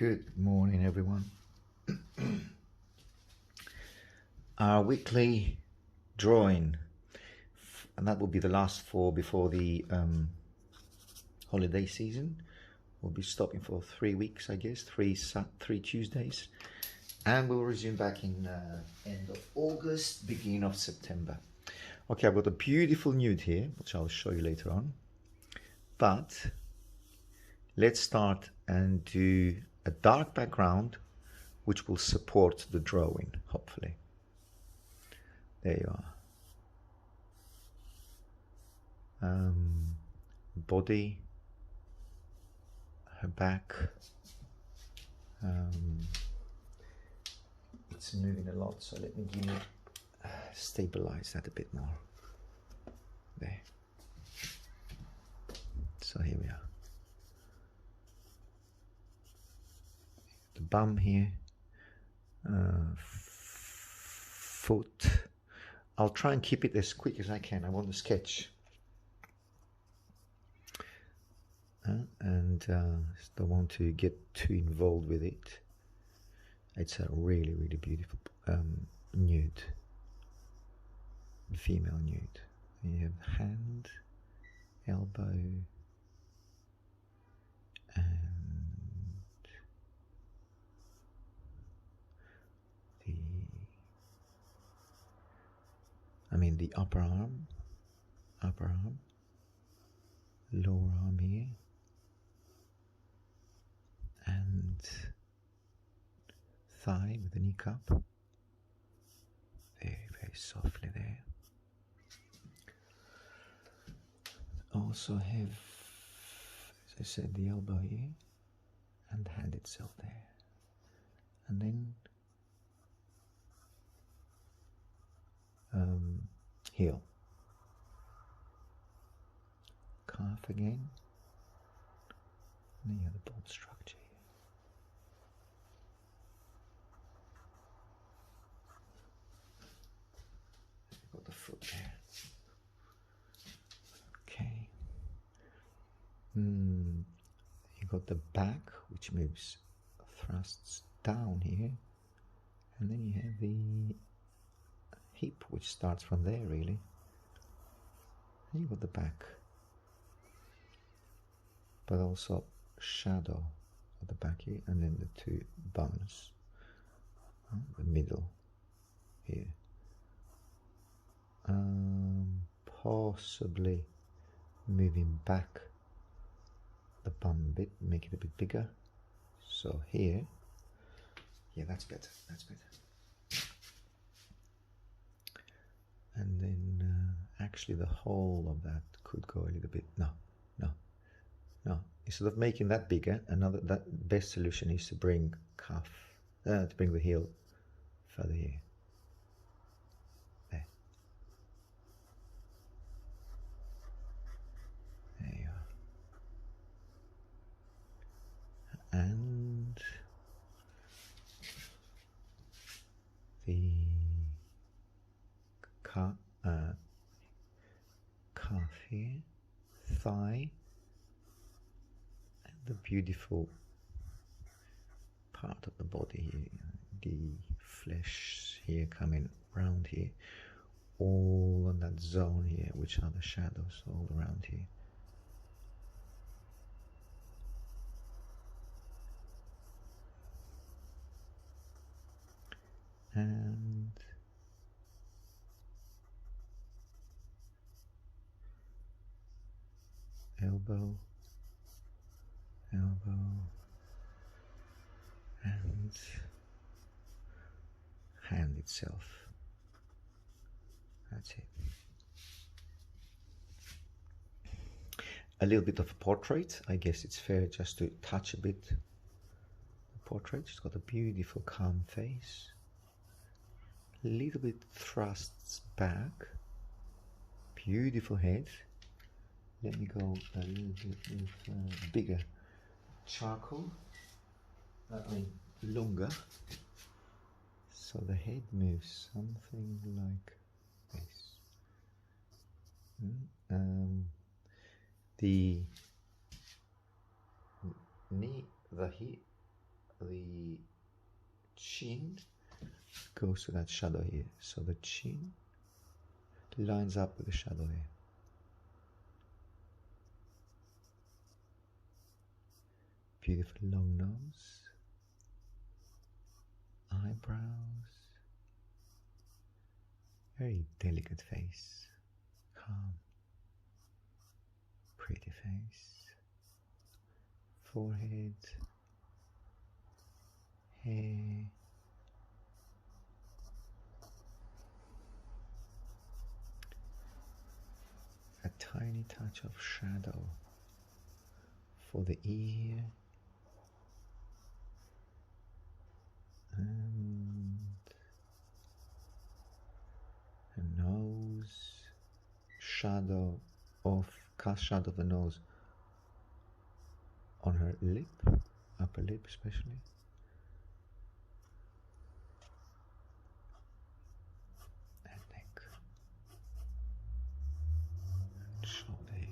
Good morning, everyone. Our weekly drawing, and that will be the last four before the holiday season. We'll be stopping for 3 weeks, I guess, three Tuesdays, and we'll resume back in end of August, beginning of September. Okay, I've got a beautiful nude here, which I'll show you later on. But let's start and do a dark background which will support the drawing, hopefully. There you are. Body, her back. It's moving a lot, so let me stabilize that a bit more. There. So here we are. The bum here, foot. I'll try and keep it as quick as I can. I want to sketch. And don't want to get too involved with it. It's a really, really beautiful nude, female nude. You have hand, elbow, and the upper arm, lower arm here, and thigh with the knee cup. Very, very softly there. Also have, as I said, the elbow here and the hand itself there. And then heel. Calf again. And then you have the bone structure here. You've got the foot there. Okay. You got the back, which moves, thrusts down here, and then you have the hip, which starts from there really. And you got the back, but also shadow at the back here, and then the two bums, the middle here. Possibly moving back the bum a bit, make it a bit bigger. So here, yeah, that's better, And then actually the whole of that could go a little bit, no. Instead of making that bigger, that best solution is to bring to bring the heel further here. There you are. And the calf here, thigh, and the beautiful part of the body here, the flesh here coming round here, all on that zone here, which are the shadows all around here. And elbow, and hand itself. That's it. A little bit of a portrait. I guess it's fair just to touch a bit the portrait. It's got a beautiful calm face. A little bit thrusts back. Beautiful head. Let me go a little bit with bigger charcoal. Longer. So the head moves something like this. The knee, the hip, the chin goes to that shadow here. So the chin lines up with the shadow here. Beautiful long nose, eyebrows, very delicate face, calm, pretty face, forehead, hair, a tiny touch of shadow for the ear, and a nose, shadow of, cast shadow of the nose on her lip, upper lip especially, and neck, and shoulder here.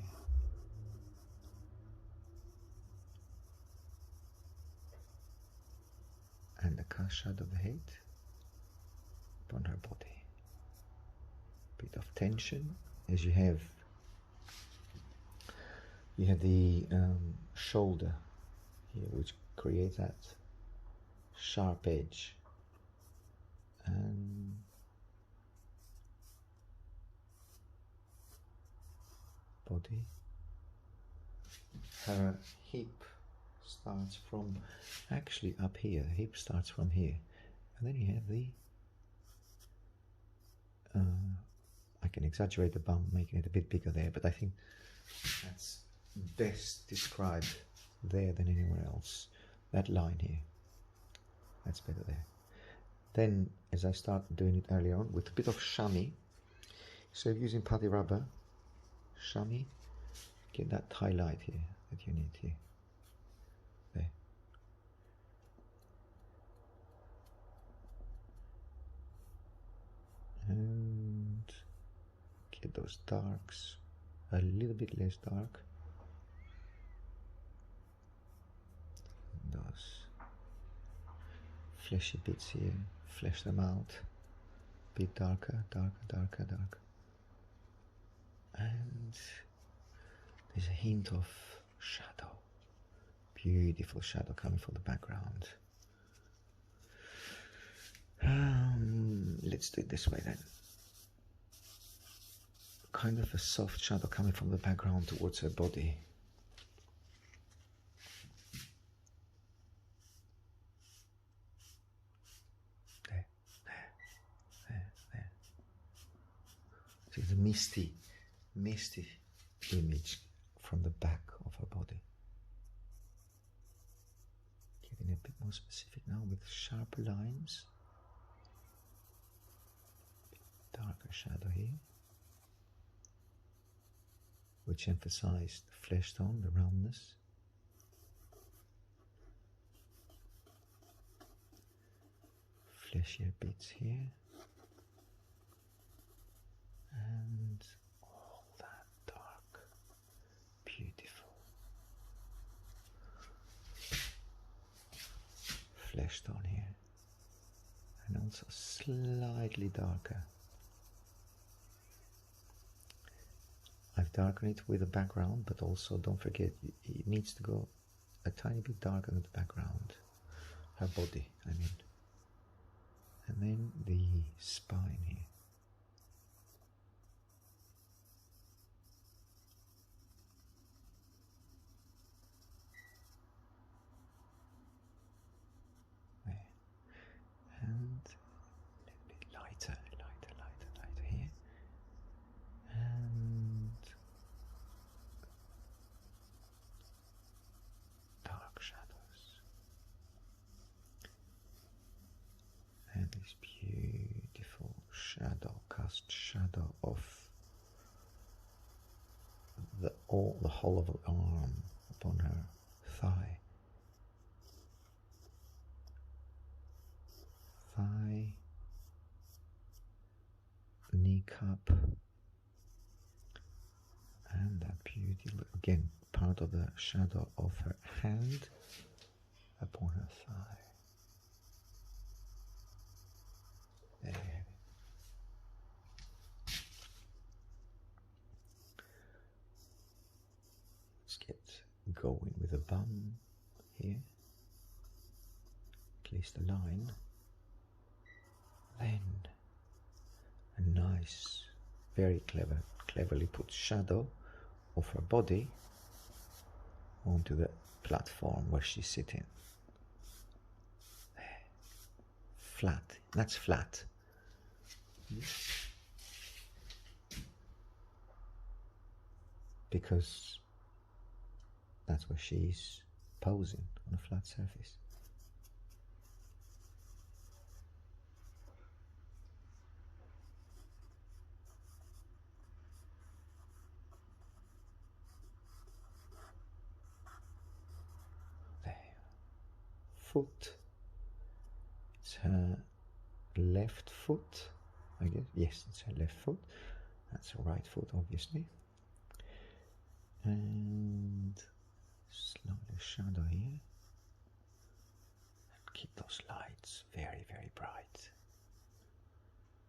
And the cast shadow of the head upon her body. Bit of tension as you have the shoulder here, which creates that sharp edge, and body. Her hip starts from actually up here. The hip starts from here, and then you have the I can exaggerate the bum, making it a bit bigger there, but I think that's best described there than anywhere else. That line here, that's better there. Then, as I started doing it earlier on, with a bit of chamois, so using putty rubber, chamois, get that highlight here that you need here. There. And get those darks a little bit less dark. Those fleshy bits here, flesh them out. Bit darker, darker, darker, darker. And there's a hint of shadow. Beautiful shadow coming from the background. Let's do it this way then. Kind of a soft shadow coming from the background towards her body. There, there, there, there. So it's a misty image from the back of her body. Getting a bit more specific now with sharper lines. Darker shadow here, which emphasize the flesh tone, the roundness. Fleshier bits here, and all that dark, beautiful flesh tone here, and also slightly darker. I've darkened it with the background, but also don't forget it needs to go a tiny bit darker than the background, her body I mean, and then the spine here. There. And a little bit lighter, lighter, lighter, lighter here, and dark shadows, and this beautiful shadow, cast shadow of the whole of her arm upon her thigh, kneecap, and that beautiful, again, part of the shadow of her hand upon her thigh. get going with a bum here. At least a line. Then a nice, very cleverly put shadow of her body onto the platform where she's sitting. Flat. That's flat. Because that's where she's posing, on a flat surface. There. Foot. It's her left foot, I guess. Yes, it's her left foot. That's her right foot, obviously. And slowly shadow here. And keep those lights very, very bright.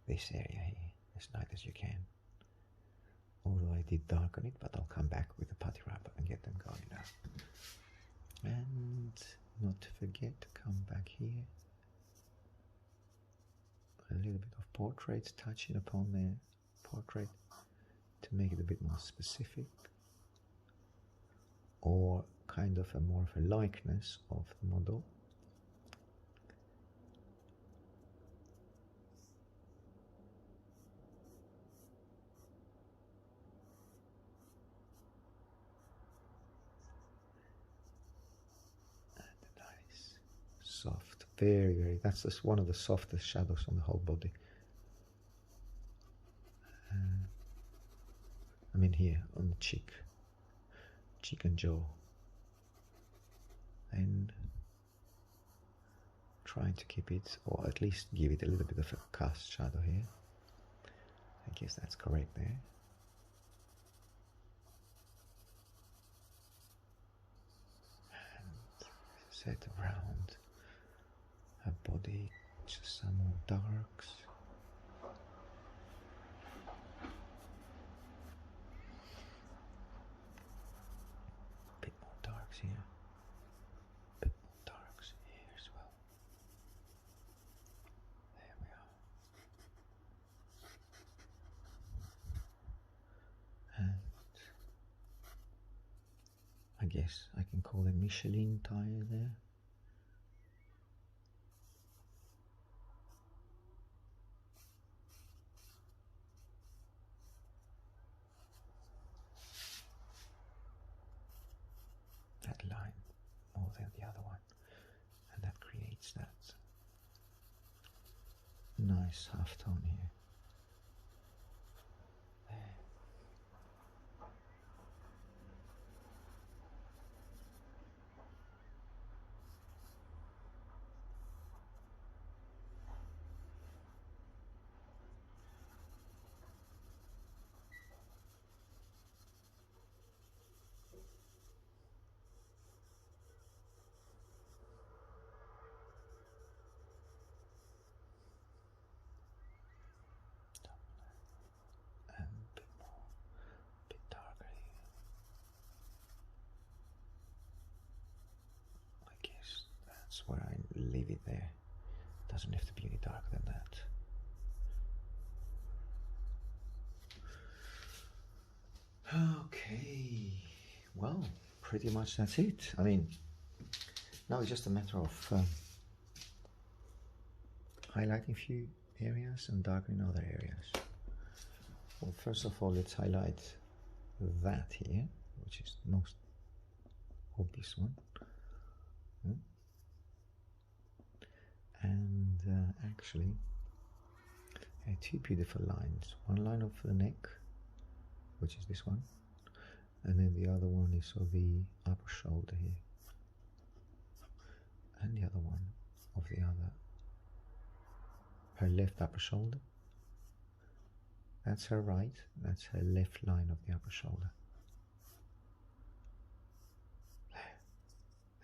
This area here, as light as you can. Although I did darken it, but I'll come back with the putty wrapper and get them going now. And not to forget to come back here. A little bit of portrait, touching upon the portrait to make it a bit more specific, or kind of more of a likeness of the model. And a nice, soft, very, that's just one of the softest shadows on the whole body. I mean here, on the cheek and jaw. And trying to keep it, or at least give it a little bit of a cast shadow here. I guess that's correct there. And set around her body, just some more darks. Bit more darks here. Bit more darks here as well. There we are. And I guess I can call a Michelin tire there. That line more than the other one, and that creates that nice half tone here. There. And a bit more, a bit darker here. I guess that's where I leave it there. Doesn't have to be any darker than that. Okay, well, pretty much that's it. I mean, now it's just a matter of highlighting a few areas and darkening other areas. Well, first of all, let's highlight that here, which is the most obvious one. And actually, two beautiful lines. One line of the neck, which is this one, and then the other one is of the upper shoulder here, and the other one of the other, her left upper shoulder. That's her right, that's her left line of the upper shoulder.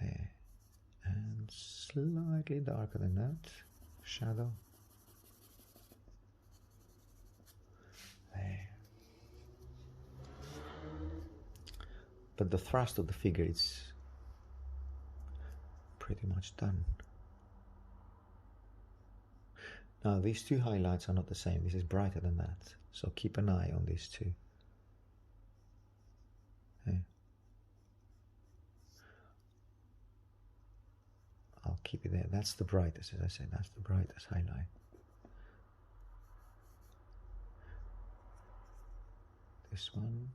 There. And slightly darker than that, shadow. There. but the thrust of the figure is pretty much done. Now these two highlights are not the same. This is brighter than that, so keep an eye on these two. Okay. I'll keep it there. That's the brightest, as I said, that's the brightest highlight. This one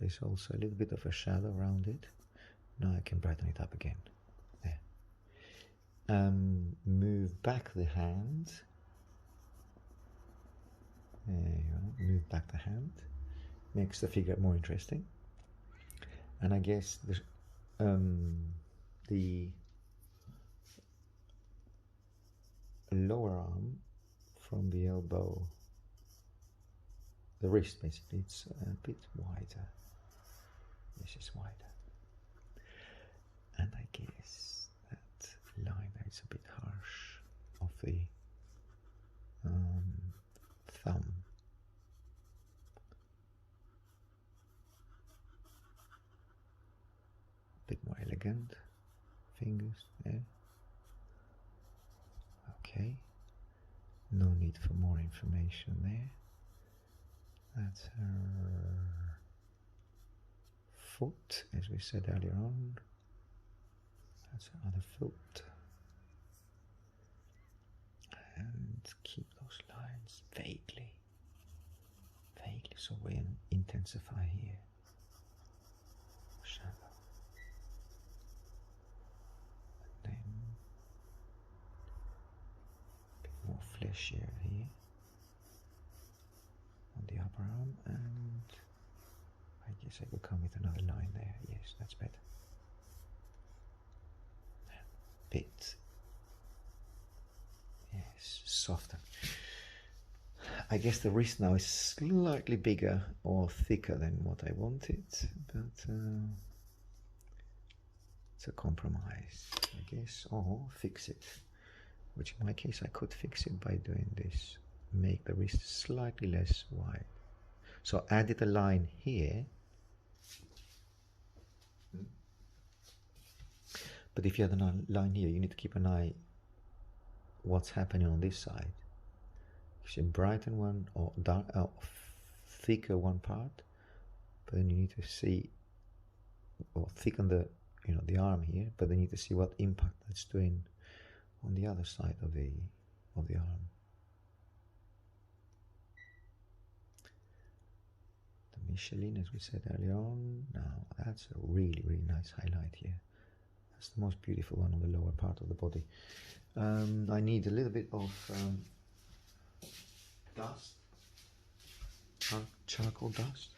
is also a little bit of a shadow around it. Now I can brighten it up again. There. Move back the hand. There you are. Move back the hand. Makes the figure more interesting. And I guess the lower arm from the elbow, the wrist basically, it's a bit wider. This is wider. And I guess that line there is a bit harsh of the thumb. A bit more elegant fingers there. Okay, no need for more information there. That's her foot, as we said earlier on. That's her other foot. And keep those lines vaguely, so we intensify here. Shadow. And then a bit more fleshier here on the upper arm, and I guess I could come with another line there. Yes, that's better. Bit, yes, softer. I guess the wrist now is slightly bigger or thicker than what I wanted, but it's a compromise, I guess, or fix it, which in my case I could fix it by doing this. Make the wrist slightly less wide. So added a line here, but if you have a line here, you need to keep an eye what's happening on this side. If you brighten one or dark, thicker one part, but then you need to see, or thicken the the arm here, but then you need to see what impact that's doing on the other side of the arm. The Michelin, as we said earlier on. Now that's a really nice highlight here. That's the most beautiful one on the lower part of the body. I need a little bit of dust, charcoal dust.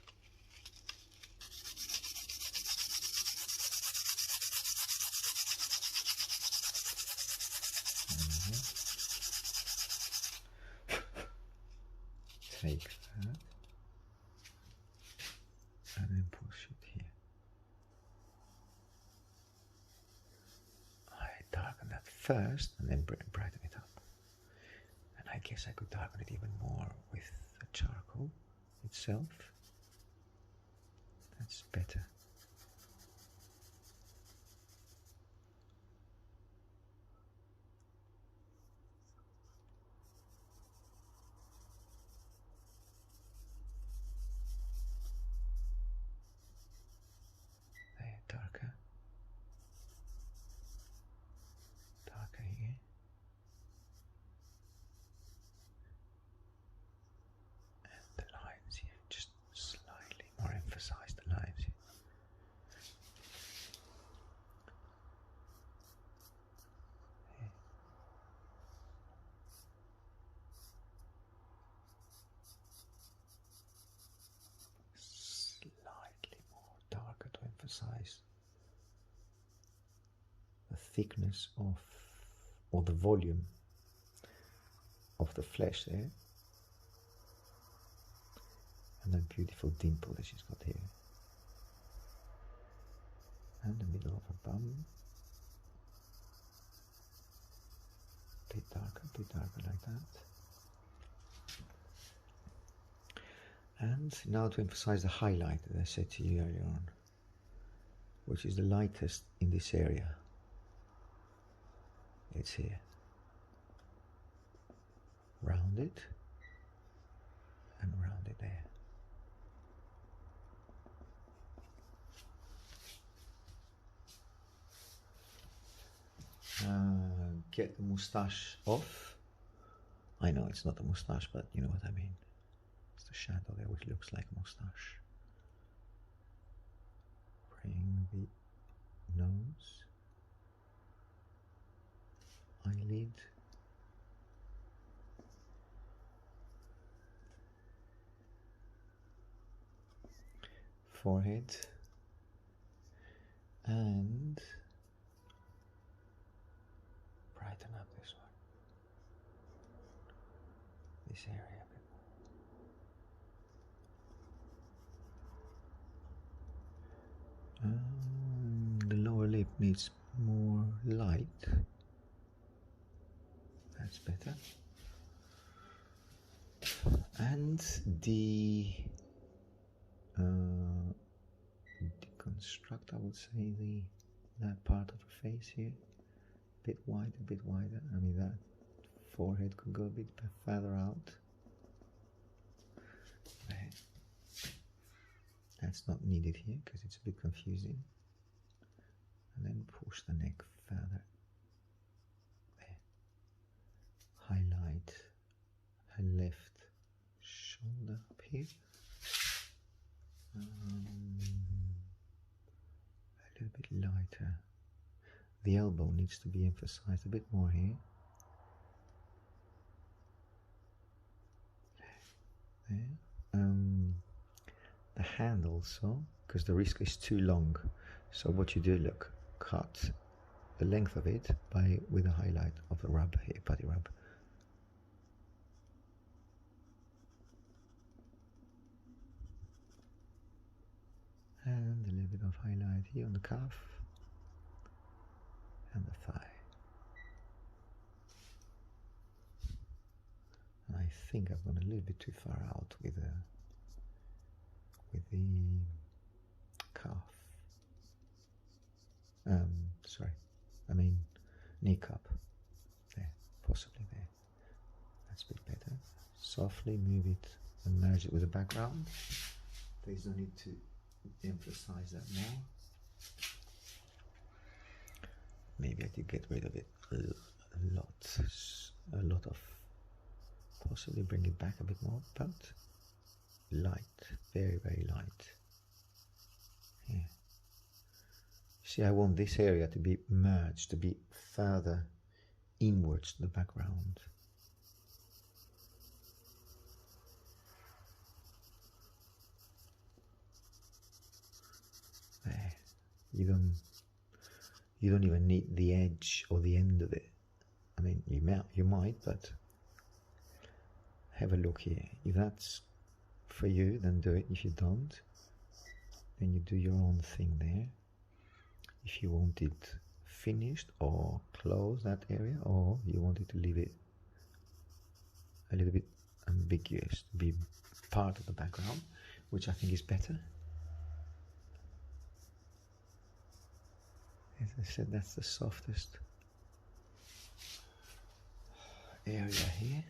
Take that and then push it here. I darken that first and then brighten it up. And I guess I could darken it even more with the charcoal itself. That's better. There, darker here. And the lines here, just slightly more emphasize the lines here. Slightly more darker to emphasize the thickness of, or the volume of the flesh there, and that beautiful dimple that she's got here, and the middle of her bum, a bit darker like that. And now to emphasize the highlight that I said to you earlier on. which is the lightest in this area. It's here. Round it and round it there. Get the moustache off. I know it's not a moustache, but you know what I mean. It's the shadow there which looks like a moustache. Bring the nose, eyelid, forehead, and brighten up this one, this area a bit more. The lower lip needs more light. That's better. And deconstruct, I would say, that part of the face here. A bit wider. I mean, that forehead could go a bit further out. There. That's not needed here because it's a bit confusing. And then push the neck further. There. Highlight her left shoulder up here. A little bit lighter. The elbow needs to be emphasized a bit more here. There. The hand also, because the wrist is too long. So what you do, look, cut the length of it with a highlight of the rub here, putty rub. And a little bit of highlight here on the calf and the thigh. And I think I've gone a little bit too far out with the calf. Sorry, I mean kneecap. There, possibly there. That's a bit better. Softly move it and merge it with the background. There's no need to emphasize that more. Maybe I could get rid of it a lot of, possibly bring it back a bit more, but light, very, very light. Yeah. See, I want this area to be merged, to be further inwards to the background. There. You don't even need the edge or the end of it. I mean, you might, but have a look here. If that's for you, then do it. If you don't, then you do your own thing there. If you want it finished or close that area, or you want it to leave it a little bit ambiguous, to be part of the background, which I think is better. As I said, that's the softest area here.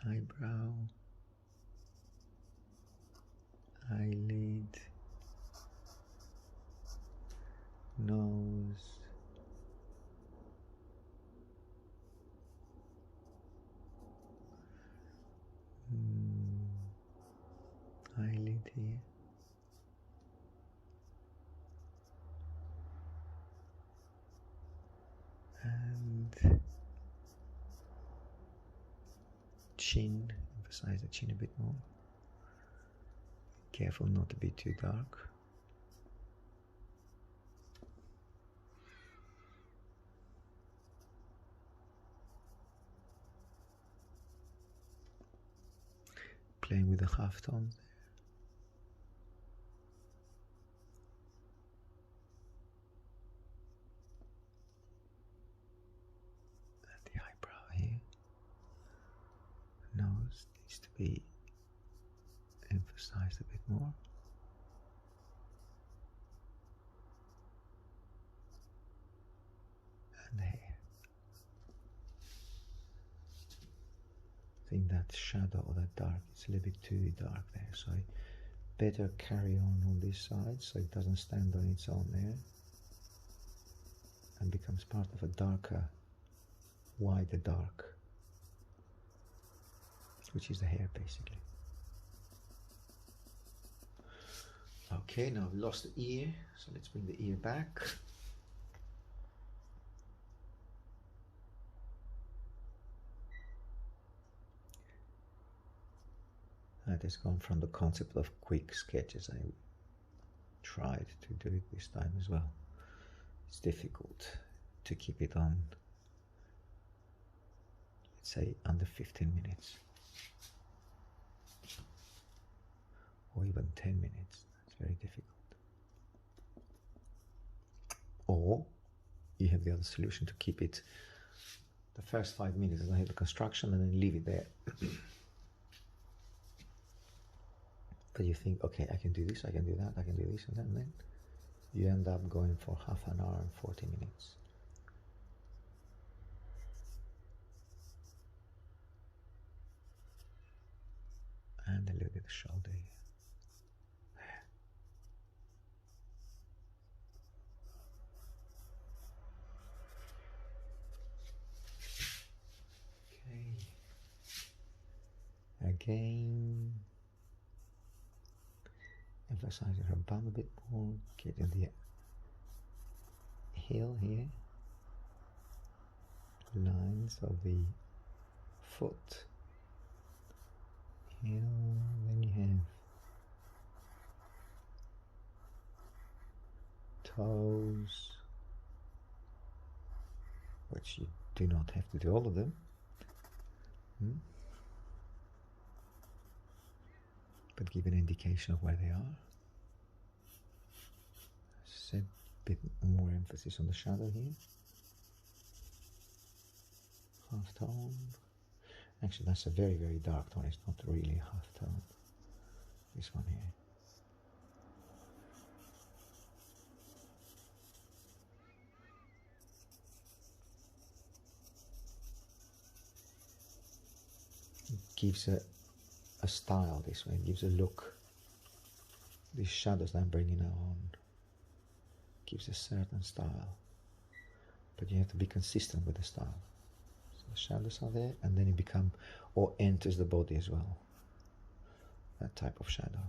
Eyebrow, eyelid, nose, eyelid here, and chin. Emphasize the chin a bit more. Careful not to be too dark. Playing with the half tones there. And the eyebrow here. Nose needs to be emphasize a bit more. And here. I think that shadow or that dark, it's a little bit too dark there, so I better carry on this side so it doesn't stand on its own there and becomes part of a darker, wider dark, which is the hair basically. Okay, now I've lost the ear, so let's bring the ear back. I just gone from the concept of quick sketches. I tried to do it this time as well. It's difficult to keep it on, let's say, under 15 minutes or even 10 minutes. It's very difficult. Or you have the other solution to keep it the first 5 minutes as I have the construction and then leave it there. But you think, okay, I can do this, I can do that, I can do this, and then you end up going for half an hour and 40 minutes. And a little bit of shoulder here. Okay. Again. Emphasizing her bum a bit more, getting the heel here, lines of the foot, heel, then you have toes, which you do not have to do all of them, but give an indication of where they are. Set a bit more emphasis on the shadow here. Half tone. Actually, that's a very, very dark tone. It's not really half tone. This one here. It gives a style this way. It gives a look. These shadows that I'm bringing now on gives a certain style, but you have to be consistent with the style. So the shadows are there, and then it becomes or enters the body as well. That type of shadow.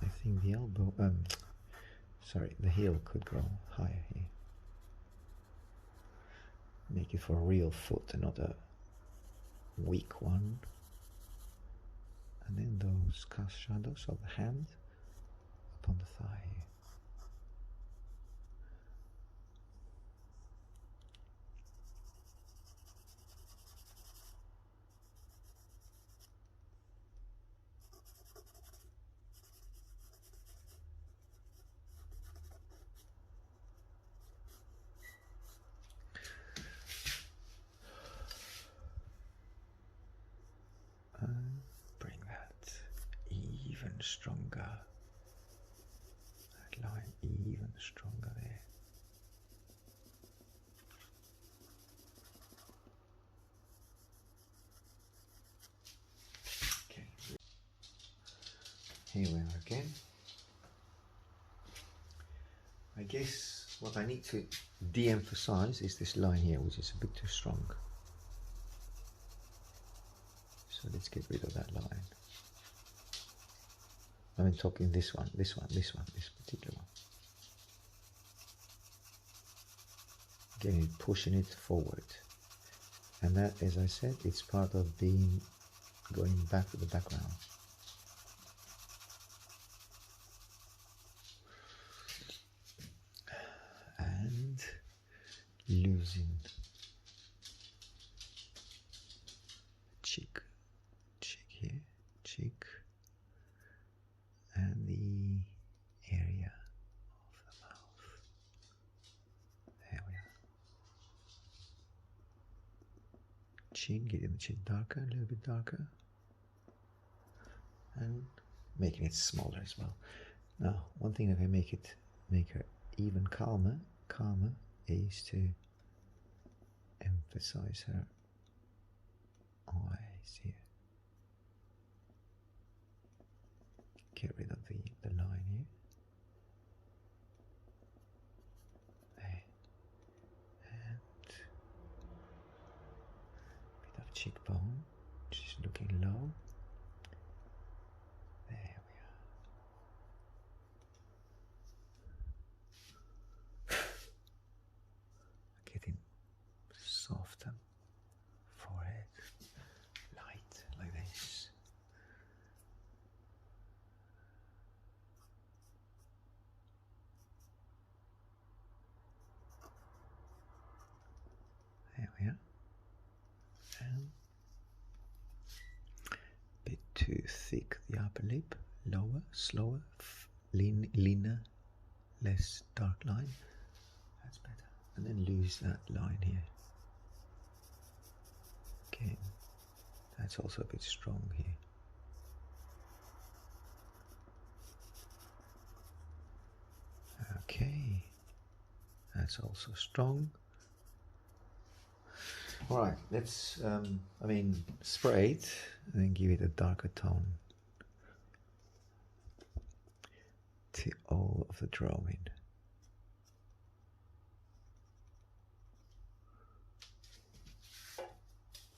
I think the elbow, the heel could go higher here. Make it for a real foot and not a weak one. And then those cast shadows of the hand upon the thigh here. Bring that even stronger. That line even stronger there. Okay. Here we are again. I guess what I need to de-emphasize is this line here, which is a bit too strong. So let's get rid of that line. I'm talking this one, this particular one. Again, pushing it forward. And that, as I said, it's part of going back to the background. And cheek here, cheek, and the area of the mouth. There we are. Chin, getting the chin darker, a little bit darker, and making it smaller as well. Now, one thing that can make her even calmer is to emphasize her eyes here. Get rid of the line here. There. And a bit of cheekbone, she's looking low. There we are. Getting softer forehead, light like this. There we are. And a bit too thick the upper lip, lower, slower, leaner, less dark line. That's better. And then lose that line here. Again, that's also a bit strong here. Okay, that's also strong. All right, let's, spray it and then give it a darker tone to all of the drawing.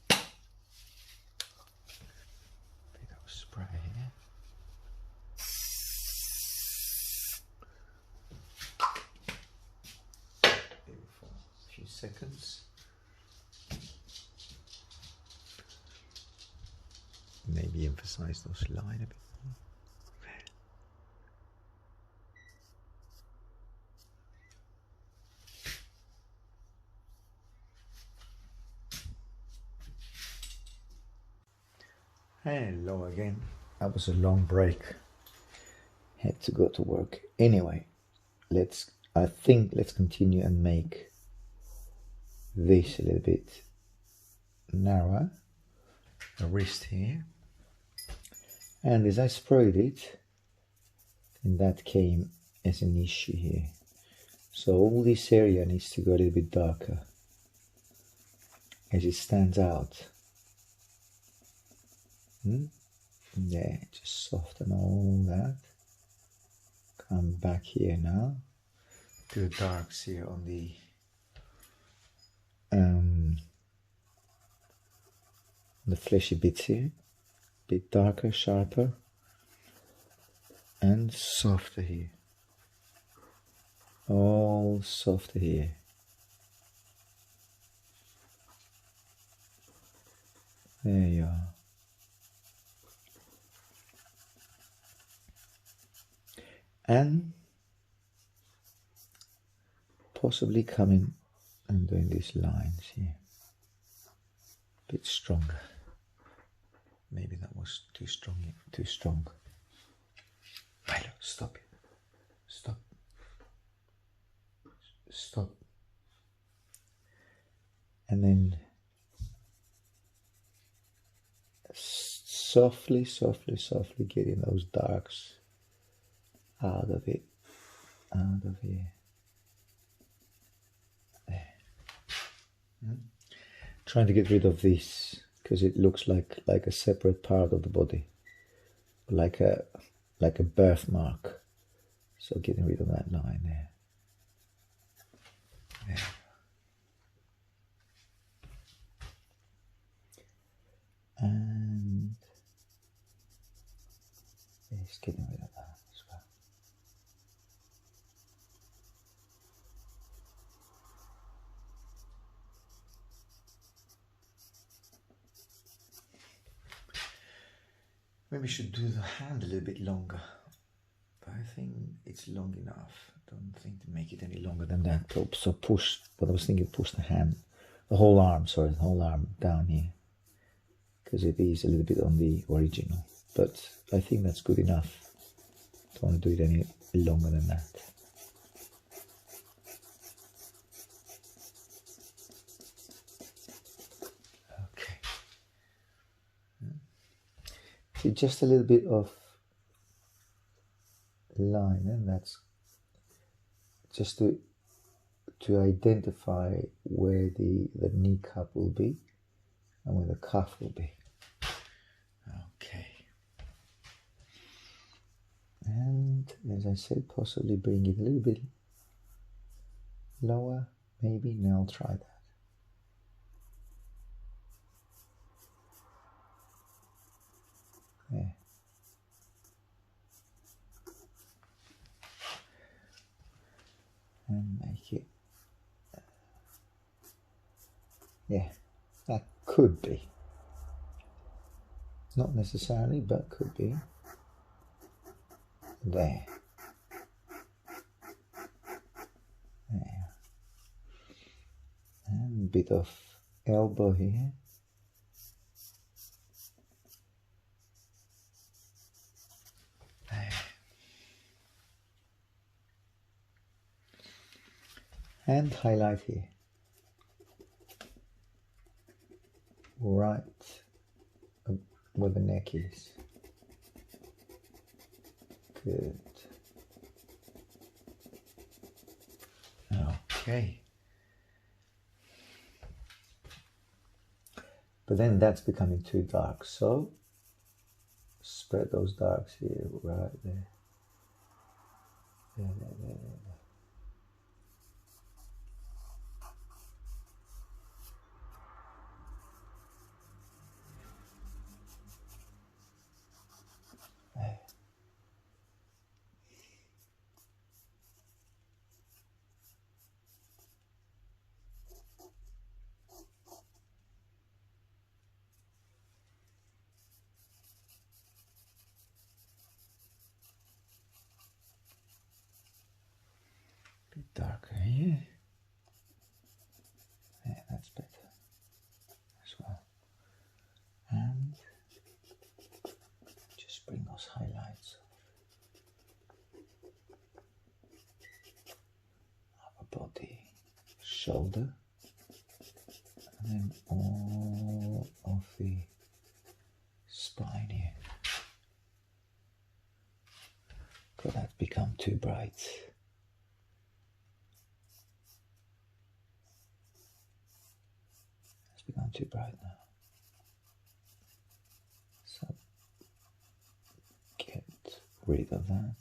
Bit of spray here. For a few seconds. Maybe emphasize those lines a bit more. Hello again. That was a long break. Had to go to work. Anyway, let's continue and make this a little bit narrower. The wrist here. And as I sprayed it, and that came as an issue here. So all this area needs to go a little bit darker as it stands out. Yeah, just soften all that. Come back here now. Do darks here on the fleshy bits here. Bit darker, sharper, and softer here. All softer here. There you are. And possibly coming and doing these lines here. A bit stronger. Maybe that was too strong. Milo, stop it. Stop. And then softly getting those darks out of it, out of here. There. Trying to get rid of this because it looks like a separate part of the body, like a birthmark. So getting rid of that line there. There. And it's getting rid of that as well. Maybe we should do the hand a little bit longer, but I think it's long enough. I don't think to make it any longer than that. So push, but I was thinking push the hand, the whole arm down here. because it is a little bit on the original, but I think that's good enough. Don't want to do it any longer than that. Okay. See, just a little bit of line, and that's just to identify where the kneecap will be and where the cuff will be. Okay. And as I said, possibly bring it a little bit lower, maybe. Now I'll try that. Yeah. And make it, yeah, that could be. Not necessarily, but could be. There. There. And a bit of elbow here. There. And highlight here. Right where the neck is. Good. Okay. But then that's becoming too dark, so spread those darks here, right there. There. Bit darker here. Yeah, that's better as well. And just bring those highlights upper body, shoulder, and then all of the spine here. Could that become too bright? It's become too bright now. So get rid of that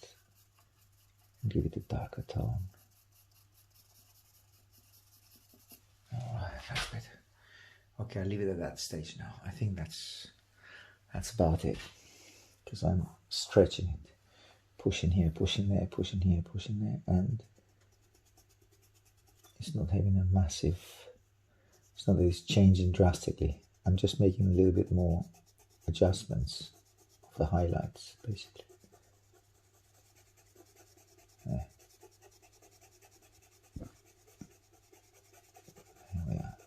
and give it a darker tone. Alright, that's better. Okay, I'll leave it at that stage now. I think that's about it, because I'm stretching it, pushing here, pushing there, pushing here, pushing there, and it's not having a massive, it's not that it's changing drastically. I'm just making a little bit more adjustments of the highlights, basically. There. There we are.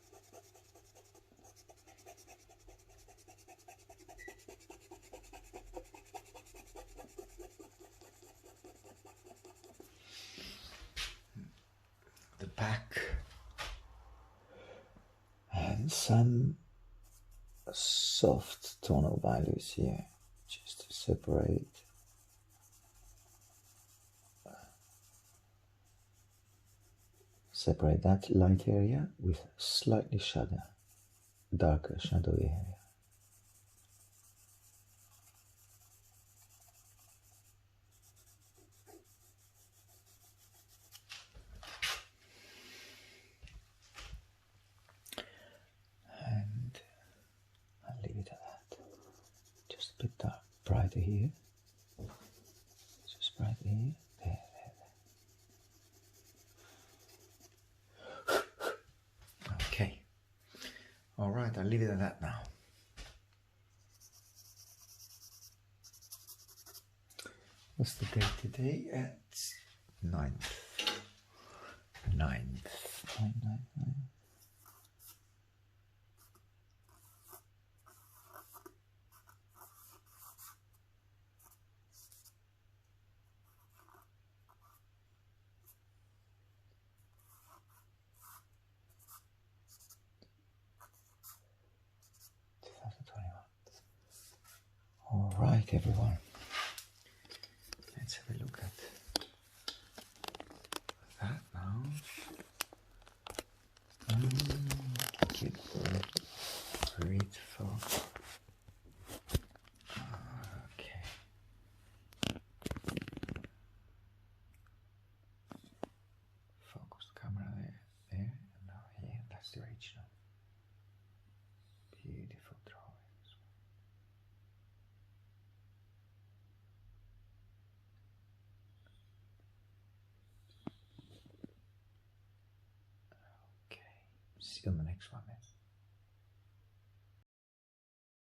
The back, and some soft tonal values here, just to separate that light area with slightly darker shadowy area. And I'll leave it at that. Just a bit brighter here. Just brighter here. There. Okay. All right, I'll leave it at that now. What's the date today? It's 9th. 9th. Right, everyone. Let's have a look at that now. Beautiful. Okay. Focus the camera there, and now here. That's the original. Beautiful drawings. Okay. See you on the next one then.